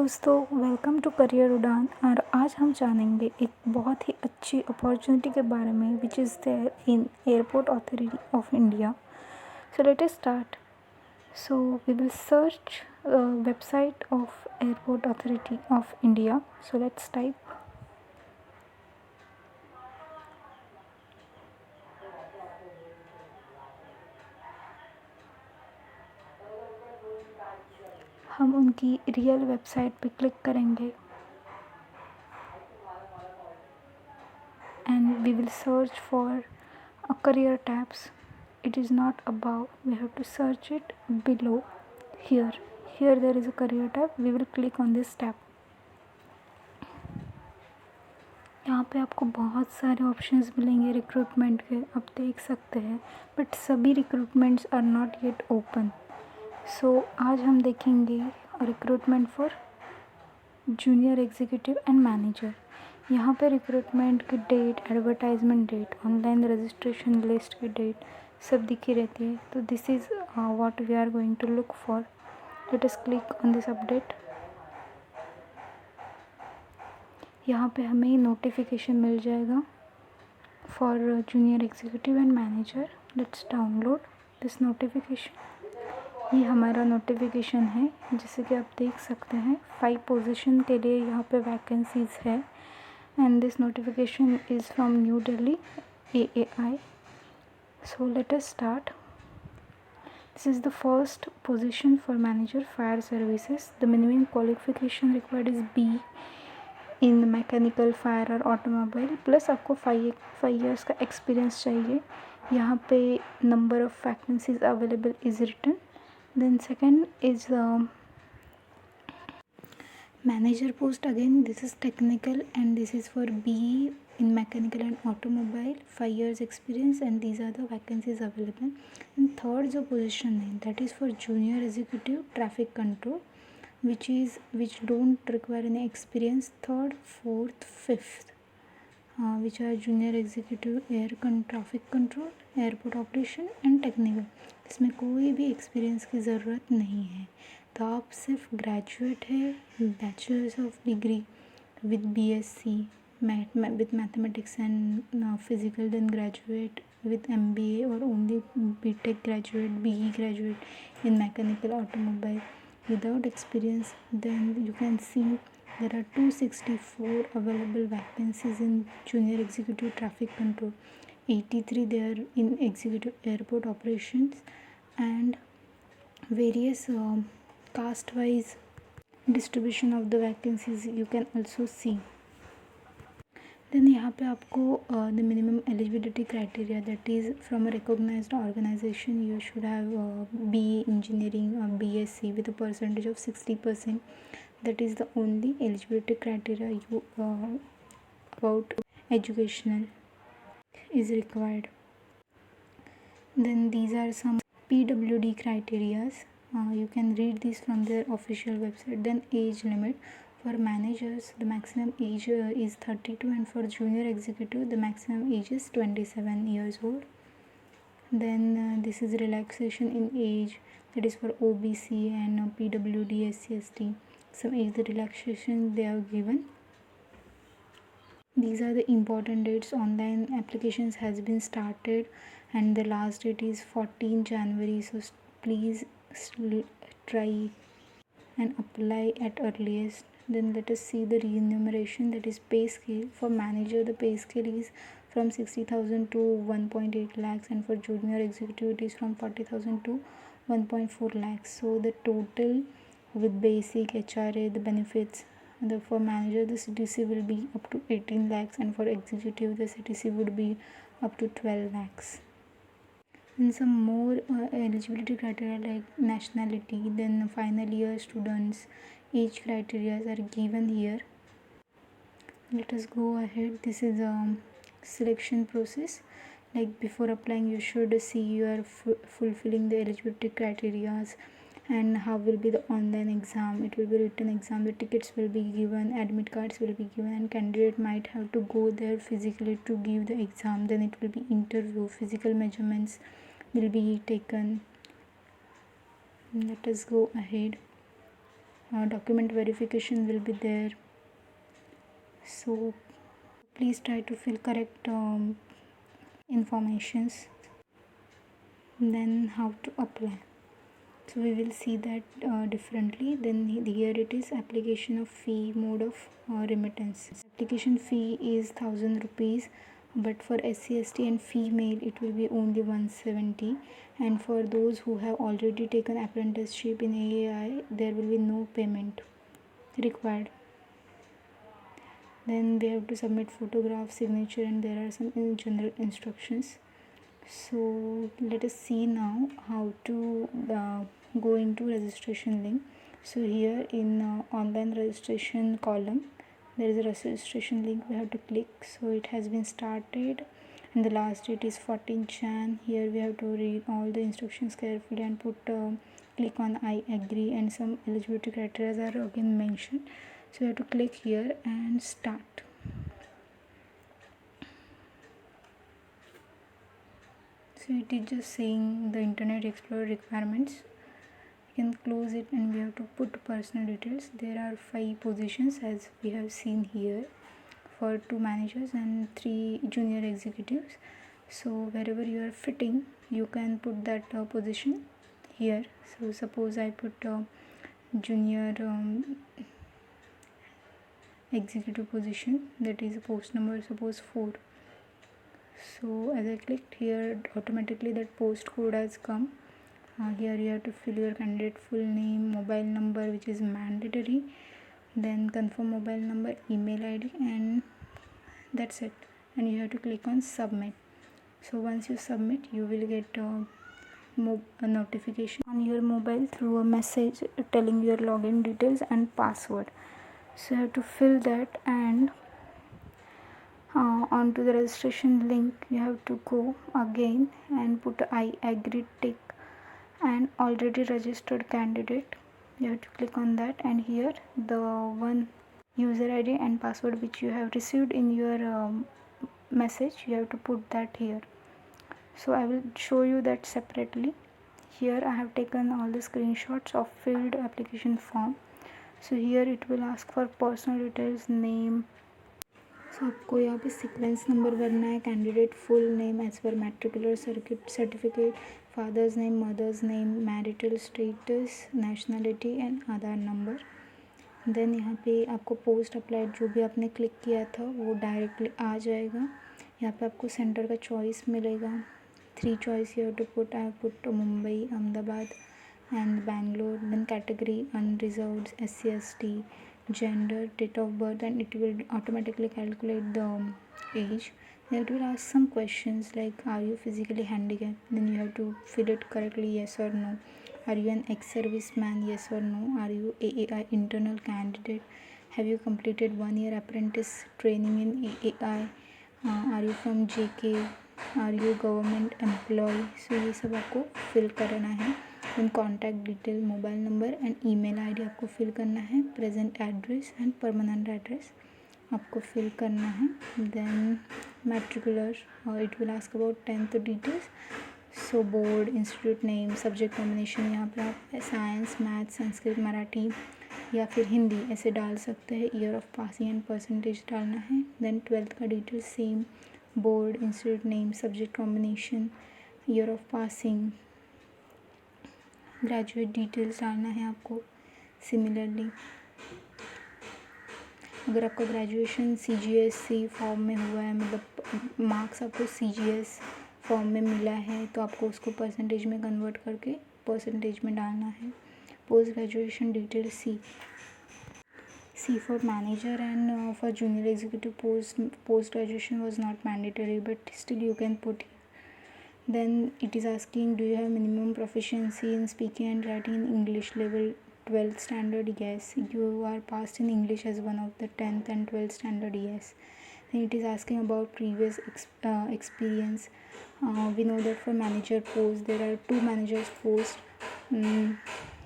दोस्तों, welcome to career उड़ान। और आज हम जानेंगे एक बहुत ही अच्छी अपॉर्चुनिटी के बारे में which is there in airport authority of India. So let us start. So we will search website of airport authority of India. So let's type. हम उनकी रियल वेबसाइट पे क्लिक करेंगे and we will search for a career tabs. It is not above, we have to search it below. Here there is a career tab. We will click on this tab. यहाँ पे आपको बहुत सारे options मिलेंगे recruitment के, आप देख सकते हैं, बट सभी recruitments are not yet open. So आज हम देखेंगे recruitment for junior executive and manager. यहाँ पे रिक्रूटमेंट की date, advertisement date, online registration list की डेट सब दिखी रहती है। तो this is what we are going to look for. Let us click on this update. यहाँ पे हमें नोटिफिकेशन मिल जाएगा for junior executive and manager. Let's download this notification. ये हमारा नोटिफिकेशन है, जैसे कि आप देख सकते हैं 5 पोजीशन के लिए यहाँ पे वैकेंसीज़ है। And this notification is from New Delhi AAI. So let us start. This is the first position for manager fire services. The minimum qualification required is B in mechanical, fire और automobile, plus आपको 5 years का experience चाहिए। यहाँ पे number of vacancies available is written. Then second is manager post. Again, this is technical and this is for B in mechanical and automobile, 5 years experience, and these are the vacancies available. And third जो position है, that is for junior executive traffic control, which don't require any experience. Third, fourth, fifth, which are junior executive traffic control, airport operation and technical. इसमें कोई भी experience की ज़रूरत नहीं है। तो आप सिर्फ ग्रेजुएट है, bachelors of degree with BSc with mathematics and physical, then graduate with MBA, or only BTech graduate, BE graduate in mechanical automobile without experience. Then you can see there are 264 available vacancies in junior executive traffic control, 83 there in executive airport operations, and various caste wise distribution of the vacancies you can also see. Then यहाँ पे आपको the minimum eligibility criteria, that is from a recognized organization you should have BE engineering or BSc with a percentage of 60%. That is the only eligibility criteria you about educational is required. Then these are some PWD criterias. You can read these from their official website. Then age limit for managers, the maximum age is 32, and for junior executive the maximum age is 27 years old. Then this is relaxation in age, that is for OBC and PWD, SC, ST. Some age the relaxation they have given. These are the important dates. Online applications has been started and the last date is 14 January. So please try and apply at earliest. Then let us see the remuneration, that is pay scale. For manager the pay scale is from 60,000 to 1.8 lakhs, and for junior executive it is from 40,000 to 1.4 lakhs. So the total with basic, HRA, the benefits, for manager the CTC will be up to 18 lakhs, and for executive the CTC would be up to 12 lakhs. And some more eligibility criteria like nationality, then final year students, age criteria are given here. Let us go ahead. This is a selection process. Like before applying you should see you are fulfilling the eligibility criteria, and how will be the online exam. It will be written exam, the tickets will be given, admit cards will be given, and candidate might have to go there physically to give the exam. Then it will be interview, physical measurements will be taken. Let us go ahead. document verification will be there. So please try to fill correct informations. Then how to apply, so we will see that differently. Then here it is, application of fee, mode of remittance. Application fee is 1000 rupees, but for SC/ST and female it will be only 170, and for those who have already taken apprenticeship in AAI there will be no payment required. Then we have to submit photograph, signature, and there are some general instructions. So let us see now how to go into registration link. So here in online registration column there is a registration link we have to click. So it has been started and the last date is 14 Jan. Here we have to read all the instructions carefully and put click on I agree, and some eligibility criteria are again mentioned. So you have to click here and start. So it is just saying the Internet Explorer requirements. You can close it and we have to put personal details. There are 5 positions as we have seen here, for 2 managers and 3 junior executives. So wherever you are fitting you can put that position here. So suppose I put junior executive position, that is post number suppose 4. So as I clicked here, automatically that post code has come. Here you have to fill your candidate full name, mobile number which is mandatory, then confirm mobile number, email ID, and that's it. And you have to click on submit. So once you submit you will get a notification on your mobile through a message telling your login details and password. So you have to fill that, and onto the registration link you have to go again and put I agree tick, and already registered candidate you have to click on that, and here the one user ID and password which you have received in your message you have to put that here. So I will show you that separately. Here I have taken all the screenshots of filled application form. So here it will ask for personal details, name. So आपको यहाँ पे sequence number भरना है, candidate full name as per matricular certificate, father's name, mother's name, marital status, nationality and Aadhaar number. Then यहाँ पे आपको post applied जो भी आपने क्लिक किया था वो डायरेक्टली आ जाएगा. यहाँ पे आपको सेंटर का चॉइस मिलेगा. 3 choice you have to put. I have put Mumbai, Ahmedabad and Bangalore. Then category unreserved, SC/ST, gender, date of birth, and it will automatically calculate the age. Then it will ask some questions like, are you physically handicapped? Then you have to fill it correctly, yes or no. Are you an ex-serviceman? Yes or no. Are you AAI internal candidate? Have you completed 1 year apprentice training in AAI? Are you from JK? Are you government employee? So ये सब आपको fill करना है. Then contact detail, mobile number and email ID आपको fill करना है. Present address and permanent address आपको fill करना है. Then matricular, it will ask about 10th details. So board, institute name, subject combination यहाँ पर आप साइंस, मैथ, संस्कृत, मराठी या फिर हिंदी ऐसे डाल सकते हैं. Year of passing and percentage डालना है. देन 12th का detail same, board, institute name, subject combination, year of passing, graduate details डालना है आपको. सिमिलरली अगर आपका ग्रेजुएशन CGSC फॉर्म में हुआ है, मतलब मार्क्स आपको CGS फॉर्म में मिला है, तो आपको उसको परसेंटेज में कन्वर्ट करके परसेंटेज में डालना है. Post graduation detail C for manager and for junior executive post graduation was not mandatory, but still you can put. Then it is asking, do you have minimum proficiency in speaking and writing in English level 12th standard? Yes. You are passed in English as one of the 10th and 12th standard? Yes. Then it is asking about previous experience. We know that for manager post there are 2 managers post.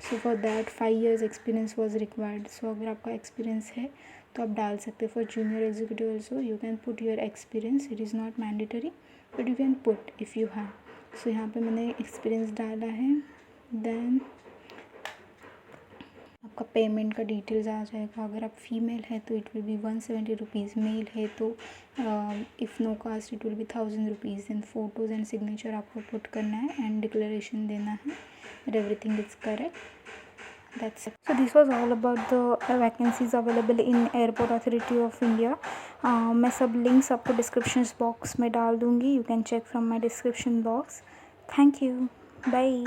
So for that 5 years experience was required. So अगर आपका experience है तो आप डाल सकते. For junior executive also you can put your experience. It is not mandatory, but you can put if you have. So यहाँ पे मैंने experience डाला है. Then आपका पेमेंट का डिटेल्स आ जाएगा। अगर आप फीमेल है तो it will be 170 rupees, male है तो if no cost it will be 1000 rupees. And photos and signature आपको पुट करना है एंड डिक्लेरेशन देना है that everything is correct. That's it. So this was all about the vacancies available in Airport Authority of India. मैं सब links आपको description box में डाल दूँगी, you can check from my description box. Thank you, bye.